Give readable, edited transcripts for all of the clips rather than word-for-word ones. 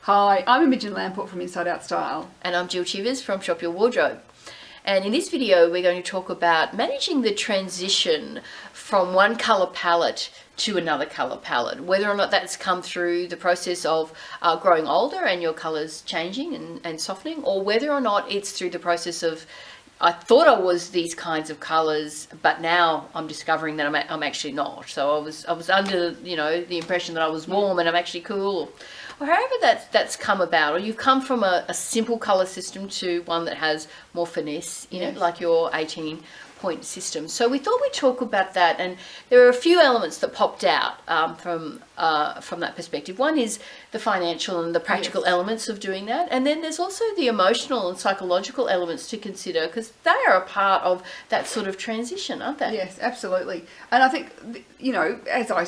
Hi, I'm Imogen Lamport from Inside Out Style. And I'm Jill Chivers from Shop Your Wardrobe. And in this video, we're going to talk about managing the transition from one colour palette to another colour palette. Whether or not that's come through the process of growing older and your colours changing and softening, or whether or not it's through the process of, I thought I was these kinds of colours, but now I'm discovering that I'm actually not. So I was under, the impression that I was warm and I'm actually cool. Or however that's come about, or you've come from a simple colour system to one that has more finesse in it, like your 18-point system. So we thought we'd talk about that, and there are a few elements that popped out from that perspective. One is the financial and the practical elements of doing that, and then there's also the emotional and psychological elements to consider, because they are a part of that sort of transition, aren't they? Yes, absolutely. And I think, as I,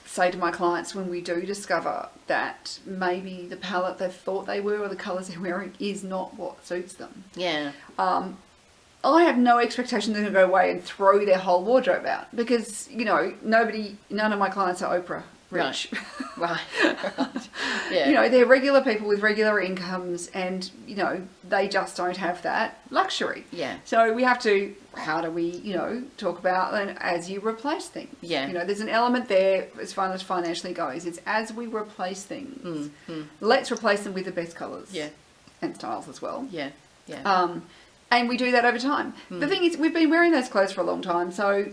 say to my clients when we do discover that maybe the palette they thought they were or the colours they're wearing is not what suits them. Yeah. I have no expectation they're going to go away and throw their whole wardrobe out, because, none of my clients are Oprah rich. Right. Yeah. They're regular people with regular incomes, and, they just don't have that luxury. Yeah. So we have to, how do we, talk about and as you replace things. Yeah. There's an element there as far as financially goes. It's as we replace things, let's replace them with the best colours. Yeah. And styles as well. Yeah. Yeah. And we do that over time. The thing is, we've been wearing those clothes for a long time, so,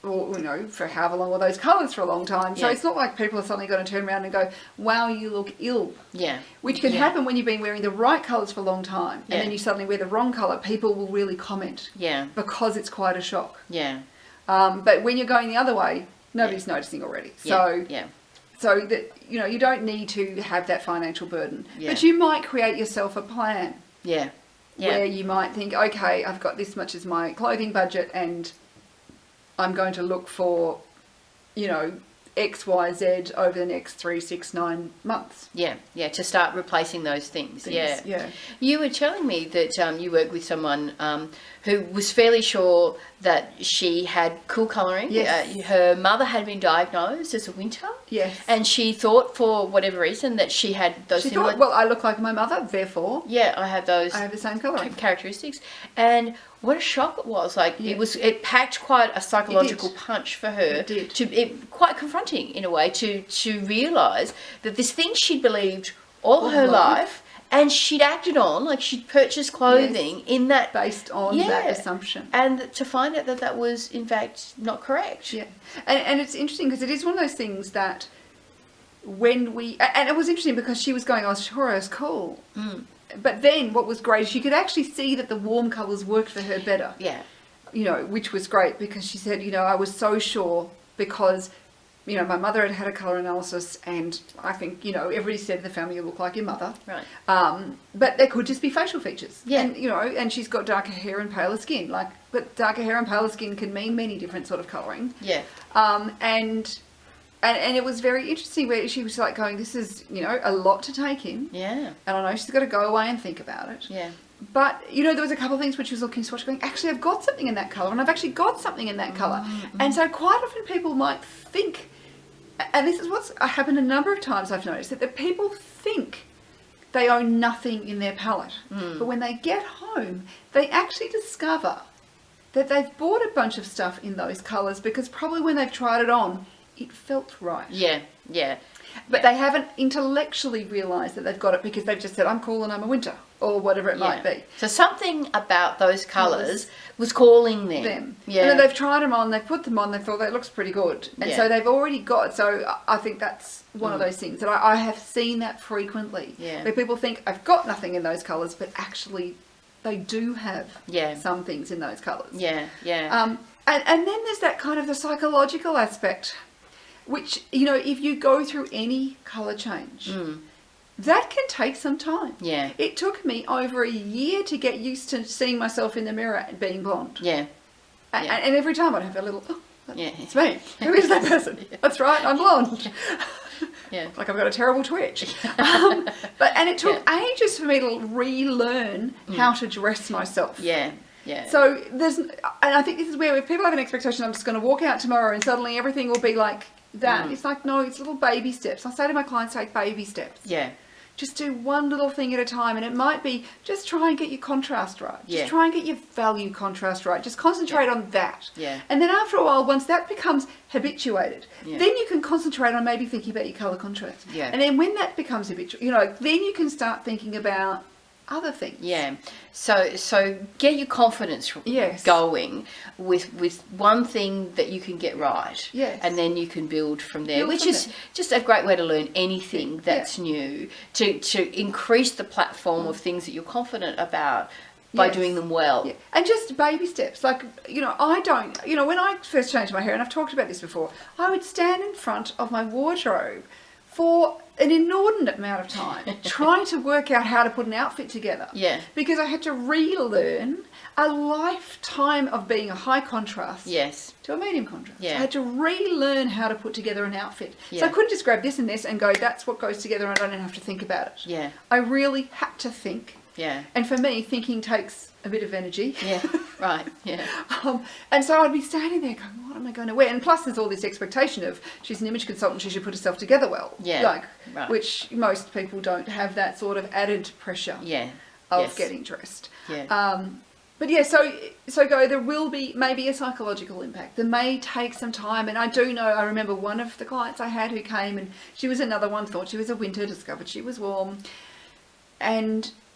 or, for however long, or those colours for a long time. So it's not like people are suddenly going to turn around and go, wow, you look ill. Yeah. Which can happen when you've been wearing the right colours for a long time, and then you suddenly wear the wrong colour. People will really comment. Yeah. Because it's quite a shock. Yeah. But when you're going the other way, nobody's noticing already. So, so that, you don't need to have that financial burden. Yeah. But you might create yourself a plan. Yeah. Yeah. Where you might think, okay, I've got this much as my clothing budget, and I'm going to look for, X, Y, Z over the next 3, 6, 9 months. Yeah, to start replacing those things. Yeah. You were telling me that you worked with someone who was fairly sure that she had cool colouring. Yes. Her mother had been diagnosed as a winter. Yes. And she thought, for whatever reason, that she had those similar... She thought, well, I look like my mother, therefore... Yeah, I have the same colouring. Characteristics. And what a shock it was. Like, it packed quite a psychological punch for her. It did. Quite confronting, in a way, to realise that this thing she'd believed all her life, and she'd acted on, like she'd purchased clothing in that... Based on that assumption. And to find out that that was, in fact, not correct. Yeah. And it's interesting, because it is one of those things that when we... And it was interesting because she was going, I was sure I was cool. Mm. But then what was great is you could actually see that the warm colours worked for her better. Yeah. Which was great, because she said, I was so sure because... my mother had had a colour analysis, and I think, everybody said in the family, you look like your mother. Right. But there could just be facial features. Yeah. And, and she's got darker hair and paler skin. But darker hair and paler skin can mean many different sort of colouring. Yeah. And it was very interesting where she was like going, this is, a lot to take in. Yeah. And I know she's got to go away and think about it. Yeah. But, there was a couple of things when she was looking swatch going, actually, I've got something in that colour, and I've actually got something in that colour. Mm-hmm. And so quite often people might think... And this is what's happened a number of times I've noticed, that the people think they own nothing in their palette. But when they get home, they actually discover that they've bought a bunch of stuff in those colours because probably when they've tried it on, it felt right. Yeah. But they haven't intellectually realised that they've got it because they've just said, I'm cool and I'm a winter, or whatever it might be. So something about those colours was calling them. Yeah. And then they've tried them on, they've put them on, they thought that looks pretty good. And so they've already got, so I think that's one of those things that I have seen that frequently. Yeah. Where people think, I've got nothing in those colours, but actually they do have some things in those colours. Yeah. And then there's that kind of the psychological aspect, which, if you go through any colour change, that can take some time. Yeah. It took me over a year to get used to seeing myself in the mirror and being blonde. Yeah. And every time I'd have a little, it's me. Yeah. Who is that person? That's right, I'm blonde. Yeah. Like I've got a terrible twitch. And it took ages for me to relearn how to dress myself. Yeah. So and I think this is where if people have an expectation, I'm just going to walk out tomorrow and suddenly everything will be like that. It's like, no, it's little baby steps. I say to my clients, take baby steps. Yeah. Just do one little thing at a time, and it might be just try and get your contrast right. Yeah. Just try and get your value contrast right. Just concentrate on that. Yeah. And then after a while, once that becomes habituated, Yeah. then you can concentrate on maybe thinking about your colour contrast. Yeah. And then when that becomes habitual, then you can start thinking about other things. Yeah. So get your confidence Yes. going with one thing that you can get right. Yes. And then you can build from there, Build which from is there. just a great way to learn anything that's new, to increase the platform of things that you're confident about by Yes. doing them well. Yeah. And just baby steps. Like, I don't, when I first changed my hair, and I've talked about this before, I would stand in front of my wardrobe for an inordinate amount of time trying to work out how to put an outfit together. Yeah. Because I had to relearn a lifetime of being a high contrast Yes. to a medium contrast. Yeah. I had to relearn how to put together an outfit. Yeah. So I couldn't just grab this and this and go, that's what goes together, and I don't have to think about it. Yeah. I really had to think. Yeah. And for me, thinking takes a bit of energy. Yeah. Right. Yeah. And so I'd be standing there going, what am I going to wear? And plus there's all this expectation of, she's an image consultant, she should put herself together well. Yeah, right. Which most people don't have that sort of added pressure Yeah. of Yes. getting dressed. Yeah. But yeah, so there will be maybe a psychological impact. There may take some time, and I remember one of the clients I had who came, and she was another one, thought she was a winter, discovered she was warm,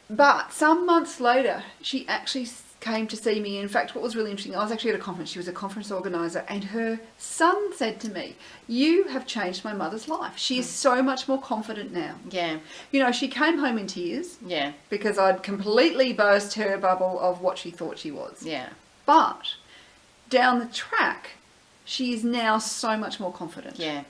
but some months later, she actually came to see me. In fact, what was really interesting, I was actually at a conference. She was a conference organizer, and her son said to me, "You have changed my mother's life. She is so much more confident now." Yeah. She came home in tears Yeah. because I'd completely burst her bubble of what she thought she was. Yeah. But down the track, she is now so much more confident. Yeah.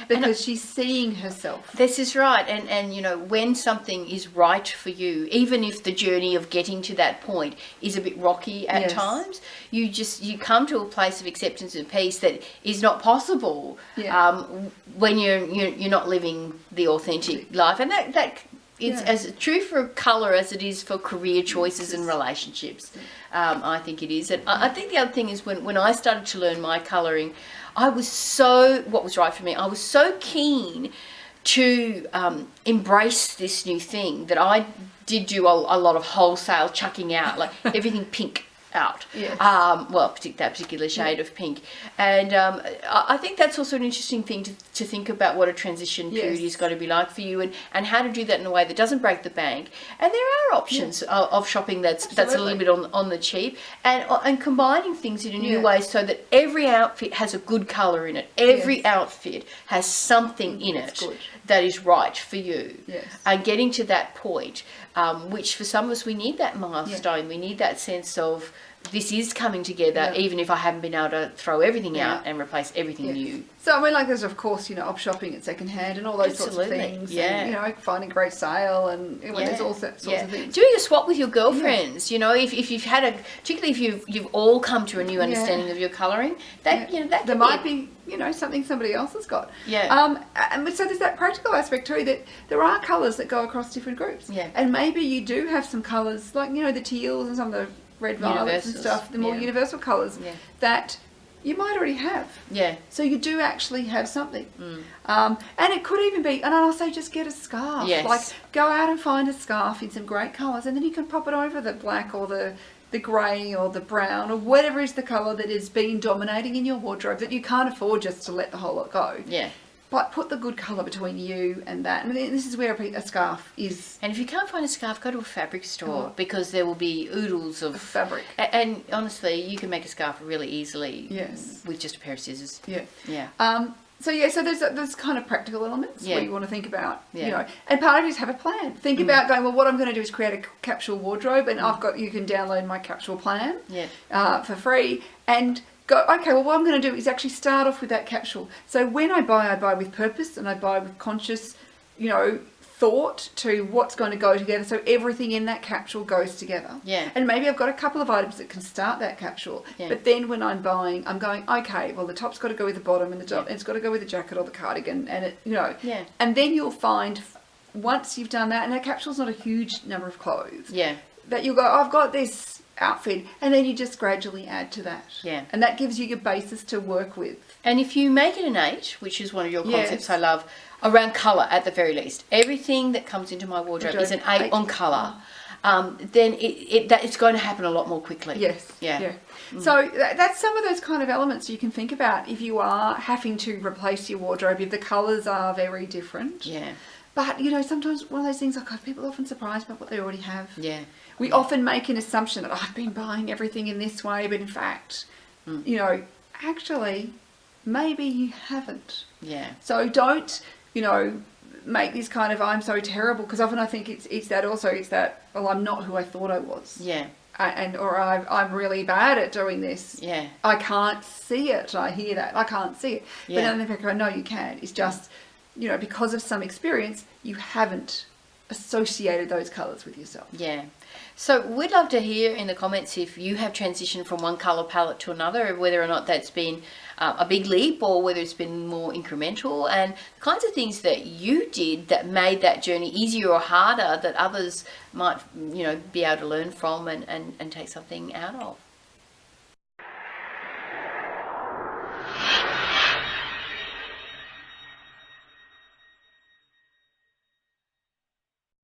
Because she's seeing herself. This is right. And when something is right for you, even if the journey of getting to that point is a bit rocky at Yes. times, you come to a place of acceptance and peace that is not possible when you're not living the authentic life. And that is as true for colour as it is for career choices and relationships. I think it is. And I think the other thing is when I started to learn my colouring, what was right for me, I was so keen to embrace this new thing that I did do a lot of wholesale chucking out, like everything pink out. Yes. That particular shade of pink. And I think that's also an interesting thing to think about what a transition period is going to be like for you, and how to do that in a way that doesn't break the bank. And there are options of shopping that's a little bit on the cheap, and combining things in a new way so that every outfit has a good colour in it. Every outfit has something in it that is right for you. Yes. And getting to that point, which for some of us, we need that milestone. We need that sense of, this is coming together, even if I haven't been able to throw everything out and replace everything new. So there's of course, op shopping at second hand and all those sorts of things. Yeah. And, finding a great sale, and there's all sorts of things. Doing a swap with your girlfriends, if you've had particularly if you've all come to a new understanding of your colouring, that there might be something somebody else has got. Yeah. And so there's that practical aspect too, that there are colours that go across different groups. Yeah. And maybe you do have some colours like the teals and some of the red violets and stuff, the more universal colours that you might already have. Yeah. So you do actually have something. And it could even be, and I'll say just get a scarf. Yes. Like go out and find a scarf in some great colours, and then you can pop it over the black or the grey or the brown or whatever is the colour that has been dominating in your wardrobe that you can't afford just to let the whole lot go. Yeah. But put the good colour between you and that. And this is where a scarf is. And if you can't find a scarf, go to a fabric store, because there will be oodles of fabric. And honestly, you can make a scarf really easily. Yes. With just a pair of scissors. Yeah. Yeah. So there's kind of practical elements where you want to think about, Yeah. and part of it is have a plan. Think about going, well, what I'm going to do is create a capsule wardrobe, and you can download my capsule plan for free, and go, okay, well, what I'm going to do is actually start off with that capsule. So when I buy with purpose, and I buy with conscious, thought to what's going to go together, so everything in that capsule goes together. Yeah. And maybe I've got a couple of items that can start that capsule, but then when I'm buying, I'm going, okay, well, the top's got to go with the bottom, and it's got to go with the jacket or the cardigan, and and then you'll find, once you've done that, and that capsule's not a huge number of clothes, Yeah. that you'll go, I've got this outfit, and then you just gradually add to that. Yeah. And that gives you your basis to work with. And if you make it an 8, which is one of your concepts Yes. I love, around colour at the very least, everything that comes into my wardrobe is an 8 on colour, then it's going to happen a lot more quickly. Yes. Yeah. So that's some of those kind of elements you can think about if you are having to replace your wardrobe, if the colours are very different. Yeah. But, you know, sometimes one of those things, like, people are often surprised by what they already have. Yeah. We often make an assumption that I've been buying everything in this way, but in fact, you know, actually, maybe you haven't. Yeah. So don't, you know, make this kind of I'm so terrible, because often I think it's that, well, I'm not who I thought I was. Yeah. Or I'm really bad at doing this. Yeah. I can't see it. I hear that. I can't see it. Yeah. But then in fact, I know you can. It's just, you know, because of some experience, you haven't associated those colours with yourself. Yeah. So we'd love to hear in the comments if you have transitioned from one colour palette to another, whether or not that's been a big leap or whether it's been more incremental, and the kinds of things that you did that made that journey easier or harder that others might, you know, be able to learn from and take something out of.